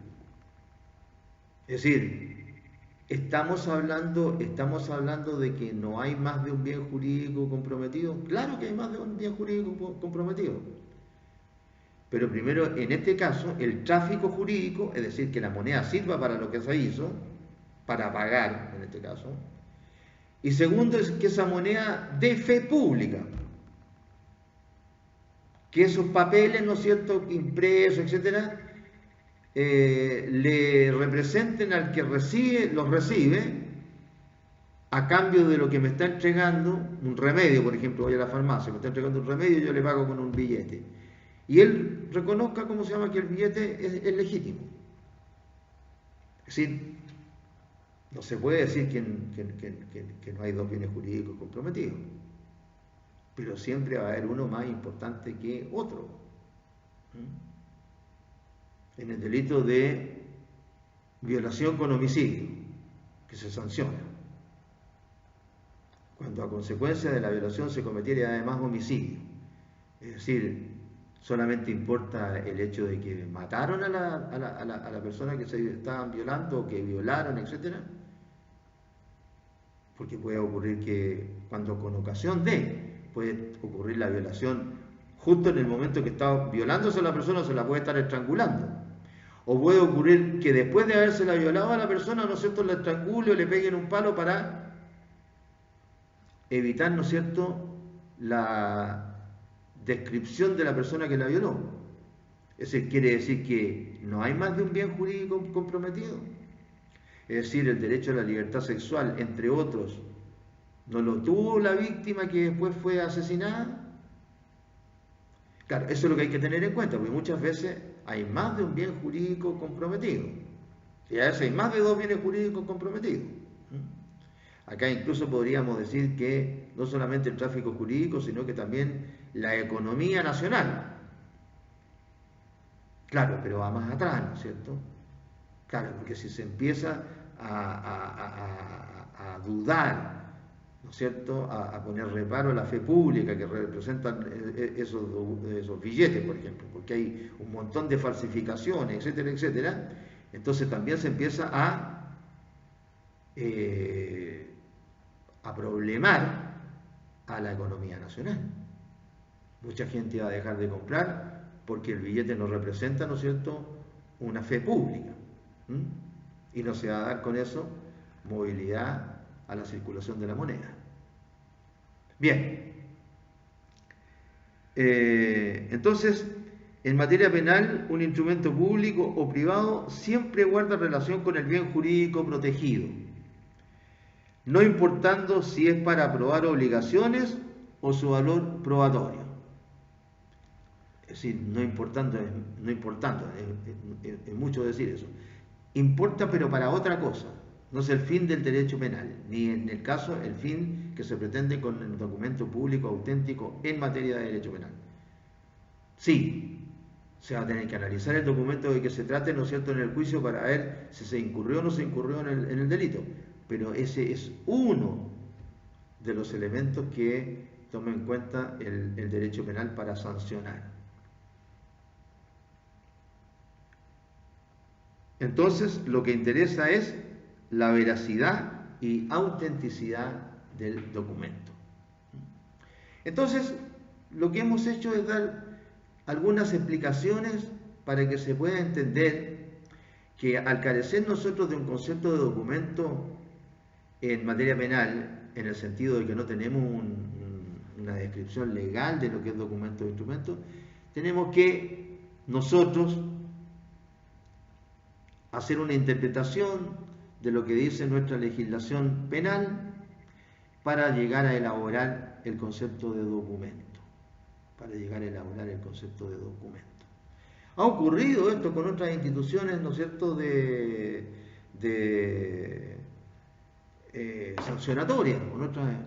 Es decir, estamos hablando de que no hay más de un bien jurídico comprometido. Claro que hay más de un bien jurídico comprometido. Pero primero, en este caso, el tráfico jurídico, es decir, que la moneda sirva para lo que se hizo, para pagar, en este caso. Y segundo, es que esa moneda dé fe pública. Que esos papeles, ¿no es cierto?, impresos, etcétera, le representen al que los recibe, a cambio de lo que me está entregando, un remedio, por ejemplo, voy a la farmacia, me está entregando un remedio y yo le pago con un billete. Y él reconozca, ¿cómo se llama?, que el billete es legítimo. Es decir, no se puede decir que no hay dos bienes jurídicos comprometidos, pero siempre va a haber uno más importante que otro. En el delito de violación con homicidio, que se sanciona, cuando a consecuencia de la violación se cometiera además homicidio, es decir, solamente importa el hecho de que mataron a la persona que se estaban violando, o que violaron, etcétera, porque puede ocurrir que cuando con ocasión puede ocurrir la violación justo en el momento que está violándose a la persona, se la puede estar estrangulando. O puede ocurrir que después de habérsela violado a la persona, ¿no es cierto?, la estrangule o le peguen un palo para evitar, ¿no es cierto?, la descripción de la persona que la violó. Eso quiere decir que no hay más de un bien jurídico comprometido. Es decir, el derecho a la libertad sexual, entre otros, ¿no lo tuvo la víctima que después fue asesinada? Claro, eso es lo que hay que tener en cuenta, porque muchas veces hay más de un bien jurídico comprometido. Y a veces hay más de dos bienes jurídicos comprometidos. Acá incluso podríamos decir que no solamente el tráfico jurídico, sino que también la economía nacional. Claro, pero va más atrás, ¿no es cierto? Claro, porque si se empieza a dudar, ¿no es cierto?, a poner reparo a la fe pública que representan esos billetes, por ejemplo, porque hay un montón de falsificaciones, etcétera, etcétera, entonces también se empieza a problemar a la economía nacional. Mucha gente va a dejar de comprar porque el billete no representa, ¿no es cierto?, una fe pública. Y no se va a dar con eso movilidad a la circulación de la moneda. Bien, entonces, en materia penal, un instrumento público o privado siempre guarda relación con el bien jurídico protegido, no importando si es para probar obligaciones o su valor probatorio. Es decir, no importando, es mucho decir eso. Importa, pero para otra cosa. No es el fin del derecho penal, ni en el caso el fin que se pretende con el documento público auténtico en materia de derecho penal. Sí, se va a tener que analizar el documento de que se trate, ¿no es cierto?, en el juicio para ver si se incurrió o no se incurrió en el delito. Pero ese es uno de los elementos que toma en cuenta el derecho penal para sancionar. Entonces, lo que interesa es la veracidad y autenticidad del documento. Entonces, lo que hemos hecho es dar algunas explicaciones para que se pueda entender que al carecer nosotros de un concepto de documento en materia penal, en el sentido de que no tenemos una descripción legal de lo que es documento o instrumento, tenemos que nosotros hacer una interpretación de lo que dice nuestra legislación penal para llegar a elaborar el concepto de documento. Ha ocurrido esto con otras instituciones, ¿no es cierto?, de sancionatorias,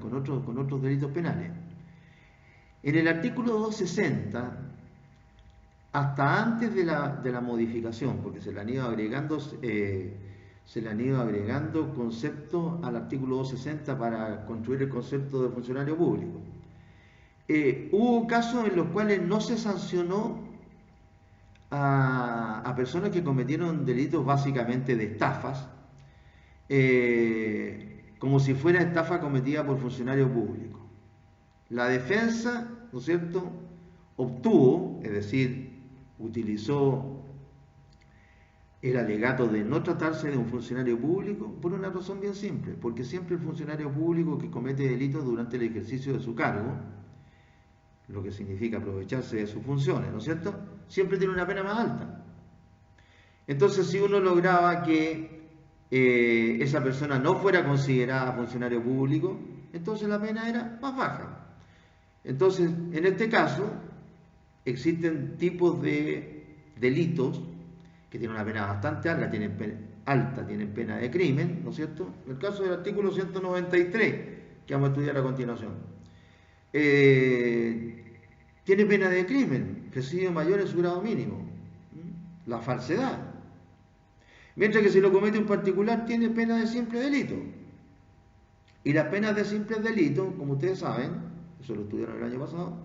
con otros delitos penales. En el artículo 260, hasta antes de la modificación, porque se le han ido agregando conceptos al artículo 260 para construir el concepto de funcionario público. Hubo casos en los cuales no se sancionó a personas que cometieron delitos básicamente de estafas, como si fuera estafa cometida por funcionario público. La defensa, ¿no es cierto?, obtuvo, es decir, utilizó el alegato de no tratarse de un funcionario público por una razón bien simple, porque siempre el funcionario público que comete delitos durante el ejercicio de su cargo, lo que significa aprovecharse de sus funciones, ¿no es cierto?, siempre tiene una pena más alta. Entonces, si uno lograba que esa persona no fuera considerada funcionario público, entonces la pena era más baja. Entonces, en este caso, existen tipos de delitos que tienen una pena bastante alta, tienen pena de crimen, ¿no es cierto? En el caso del artículo 193, que vamos a estudiar a continuación, tiene pena de crimen, residuo mayor en su grado mínimo, la falsedad. Mientras que si lo comete un particular, tiene pena de simple delito. Y las penas de simple delito, como ustedes saben, eso lo estudiaron el año pasado,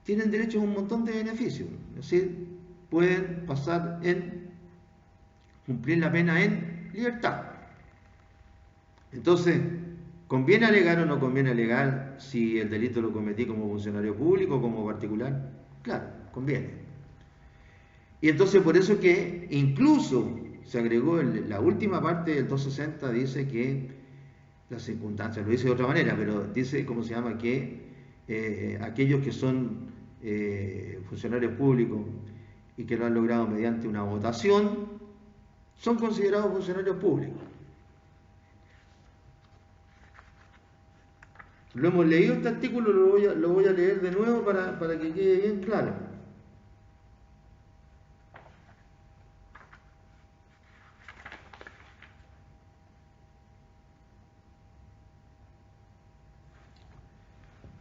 tienen derecho a un montón de beneficios. Es decir, pueden pasar en cumplir la pena en libertad. Entonces, ¿conviene alegar o no conviene alegar si el delito lo cometí como funcionario público o como particular? Claro, conviene. Y entonces por eso que incluso se agregó la última parte del 260, dice que las circunstancias, lo dice de otra manera, pero dice, ¿cómo se llama?, que aquellos que son funcionarios públicos y que lo han logrado mediante una votación, son considerados funcionarios públicos. Lo hemos leído este artículo, lo voy a leer de nuevo para que quede bien claro.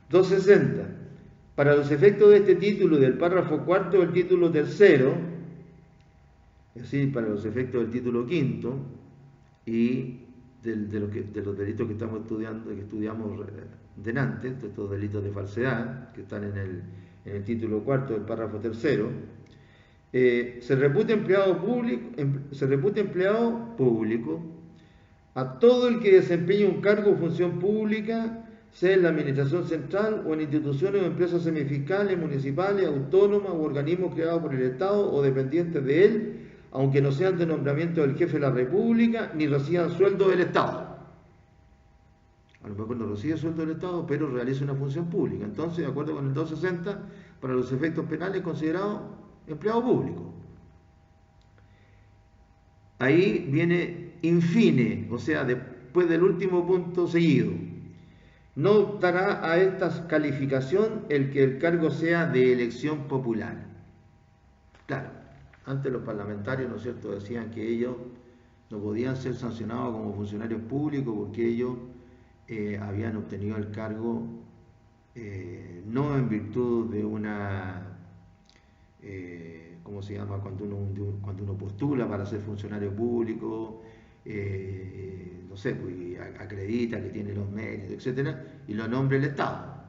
(260) Para los efectos de este título y del párrafo cuarto del título tercero, es decir, para los efectos del título quinto y de los delitos que estamos estudiando, que estudiamos delante, de estos delitos de falsedad que están en el título cuarto del párrafo tercero, se reputa empleado público a todo el que desempeñe un cargo o función pública, sea en la administración central o en instituciones o empresas semifiscales, municipales, autónomas u organismos creados por el Estado o dependientes de él, aunque no sean de nombramiento del jefe de la República ni reciban sueldo del Estado. A lo mejor no recibe sueldo del Estado, pero realiza una función pública. Entonces, de acuerdo con el 260, para los efectos penales considerado empleado público. Ahí viene infine, o sea, después del último punto seguido. No optará a esta calificación el que el cargo sea de elección popular. Claro, antes los parlamentarios, ¿no es cierto?, decían que ellos no podían ser sancionados como funcionarios públicos porque ellos habían obtenido el cargo no en virtud de una, ¿cómo se llama?, cuando uno postula para ser funcionario público, no sé, pues acredita que tiene los méritos, etcétera, y lo nombra el Estado,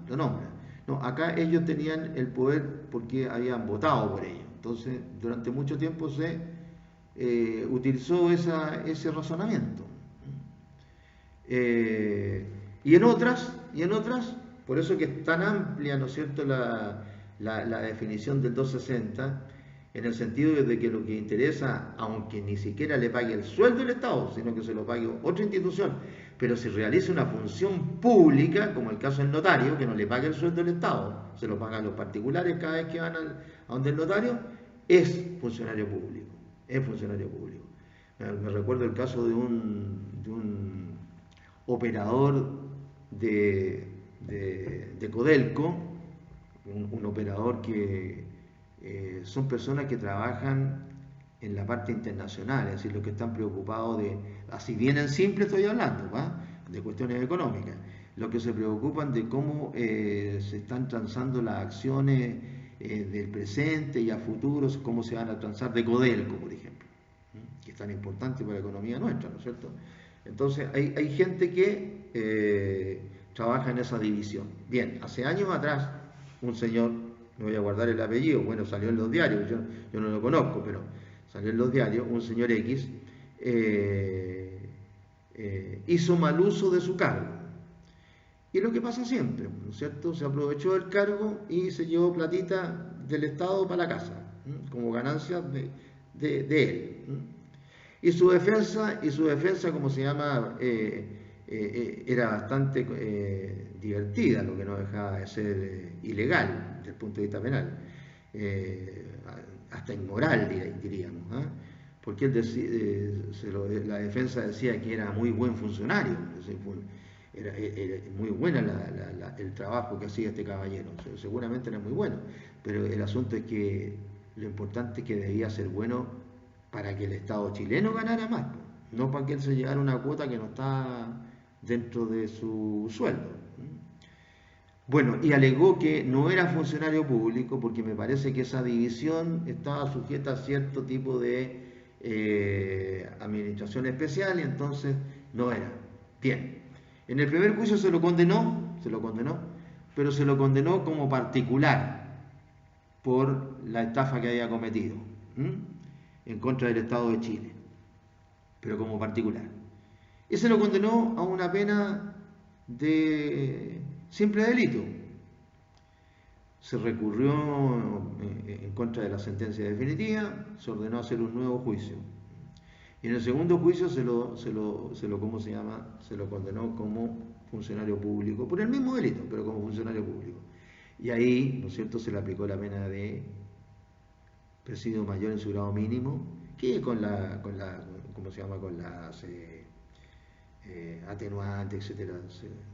lo nombra. No, acá ellos tenían el poder porque habían votado por ello. Entonces, durante mucho tiempo se utilizó ese razonamiento. Y en otras, por eso que es tan amplia, ¿no es cierto?, la definición del 260, en el sentido de que lo que interesa, aunque ni siquiera le pague el sueldo del Estado, sino que se lo pague otra institución, pero si realiza una función pública, como el caso del notario, que no le pague el sueldo del Estado, se lo pagan los particulares cada vez que van a donde el notario, es funcionario público, es funcionario público. Me recuerdo el caso de un operador de Codelco, un operador que son personas que trabajan en la parte internacional, es decir, los que están preocupados de, así bien en simple estoy hablando, ¿va?, de cuestiones económicas, los que se preocupan de cómo se están transando las acciones del presente y a futuros, cómo se van a transar de Codelco, por ejemplo, que es tan importante para la economía nuestra, ¿no es cierto? Entonces hay gente que trabaja en esa división. Bien, hace años atrás, un señor, no voy a guardar el apellido, bueno, salió en los diarios, yo no lo conozco, pero salió en los diarios, un señor X hizo mal uso de su cargo. Y es lo que pasa siempre, ¿no es cierto? Se aprovechó del cargo y se llevó platita del Estado para la casa, como ganancia de él. Y su defensa, como se llama, era bastante divertida, lo que no dejaba de ser ilegal desde el punto de vista penal, hasta inmoral, diríamos, porque él la defensa decía que era muy buen funcionario, era muy buena el trabajo que hacía este caballero, seguramente era muy bueno, pero el asunto es que lo importante es que debía ser bueno para que el Estado chileno ganara más, no para que él se llevara una cuota que no está dentro de su sueldo. Bueno, y alegó que no era funcionario público porque me parece que esa división estaba sujeta a cierto tipo de administración especial y entonces no era. Bien, en el primer juicio se lo condenó, pero se lo condenó como particular por la estafa que había cometido en contra del Estado de Chile, pero como particular. Y se lo condenó a una pena de simple delito. Se recurrió en contra de la sentencia definitiva, se ordenó hacer un nuevo juicio. Y en el segundo juicio se lo condenó como funcionario público, por el mismo delito, pero como funcionario público. Y ahí, ¿no es cierto?, se le aplicó la pena de presidio mayor en su grado mínimo, que con las atenuantes, etcétera,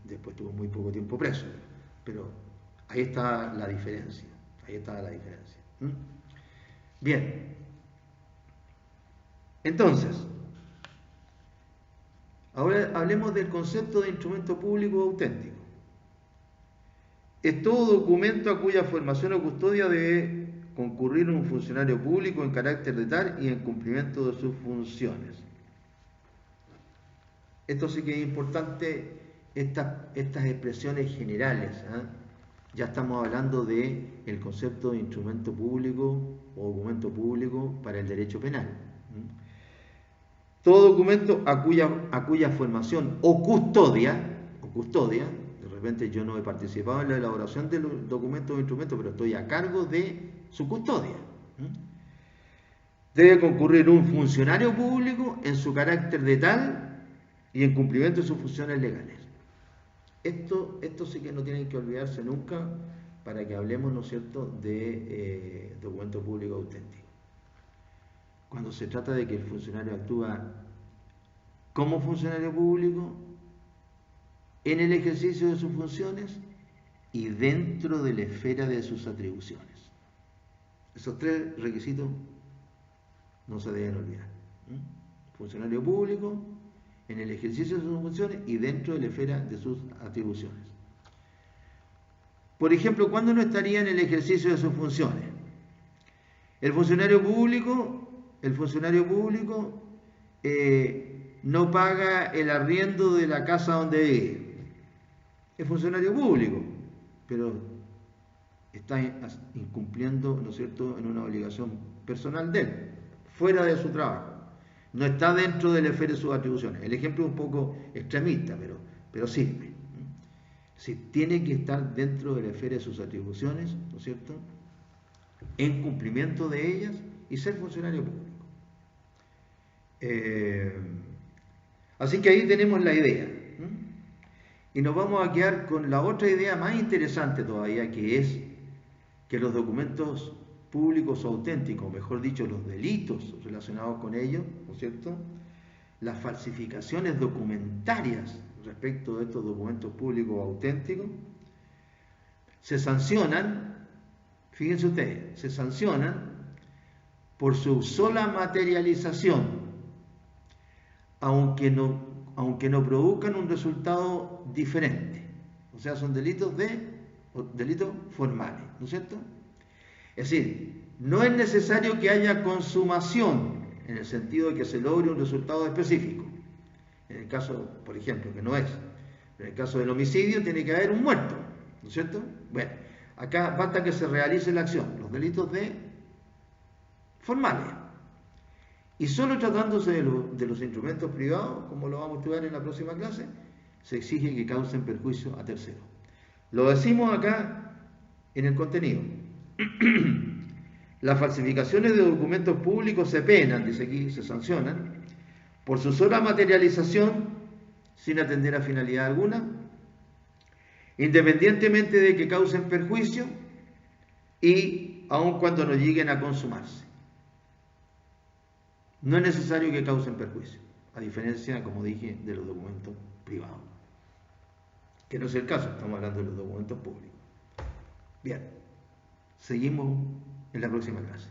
después tuvo muy poco tiempo preso, pero ahí está la diferencia, Bien, entonces, ahora hablemos del concepto de instrumento público auténtico. Es todo documento a cuya formación o custodia debe concurrir un funcionario público en carácter de tal y en cumplimiento de sus funciones. Esto sí que es importante, estas expresiones generales. Ya estamos hablando del concepto de instrumento público o documento público para el derecho penal. Todo documento a cuya formación o custodia, de repente yo no he participado en la elaboración del documento o instrumento, pero estoy a cargo de su custodia. Debe concurrir un funcionario público en su carácter de tal y en cumplimiento de sus funciones legales. Esto sí que no tienen que olvidarse nunca para que hablemos, ¿no es cierto?, de documento público auténtico. Cuando se trata de que el funcionario actúa como funcionario público en el ejercicio de sus funciones y dentro de la esfera de sus atribuciones. Esos tres requisitos no se deben olvidar. Funcionario público en el ejercicio de sus funciones y dentro de la esfera de sus atribuciones. Por ejemplo, ¿cuándo no estaría en el ejercicio de sus funciones? El funcionario público no paga el arriendo de la casa donde vive. Es funcionario público, pero está incumpliendo, ¿no es cierto?, en una obligación personal de él, fuera de su trabajo. No está dentro de la esfera de sus atribuciones. El ejemplo es un poco extremista, pero sirve. Si tiene que estar dentro de la esfera de sus atribuciones, ¿no es cierto?, en cumplimiento de ellas y ser funcionario público. Así que ahí tenemos la idea. Y nos vamos a quedar con la otra idea más interesante todavía, que es que los documentos públicos o auténticos, mejor dicho, los delitos relacionados con ellos, ¿no es cierto?, las falsificaciones documentarias respecto de estos documentos públicos o auténticos, se sancionan, fíjense ustedes, se sancionan por su sola materialización, aunque no produzcan un resultado diferente. O sea, son delitos formales, ¿no es cierto? Es decir, no es necesario que haya consumación, en el sentido de que se logre un resultado específico. En el caso, por ejemplo, que no es, en el caso del homicidio tiene que haber un muerto, ¿no es cierto? Bueno, acá basta que se realice la acción, los delitos formales. Y solo tratándose de los instrumentos privados, como lo vamos a estudiar en la próxima clase, se exige que causen perjuicio a terceros. Lo decimos acá en el contenido. Las falsificaciones de documentos públicos se penan, dice aquí, se sancionan, por su sola materialización, sin atender a finalidad alguna, independientemente de que causen perjuicio y aun cuando no lleguen a consumarse. No es necesario que causen perjuicio, a diferencia, como dije, de los documentos privados, que no es el caso, estamos hablando de los documentos públicos. Bien, seguimos en la próxima clase.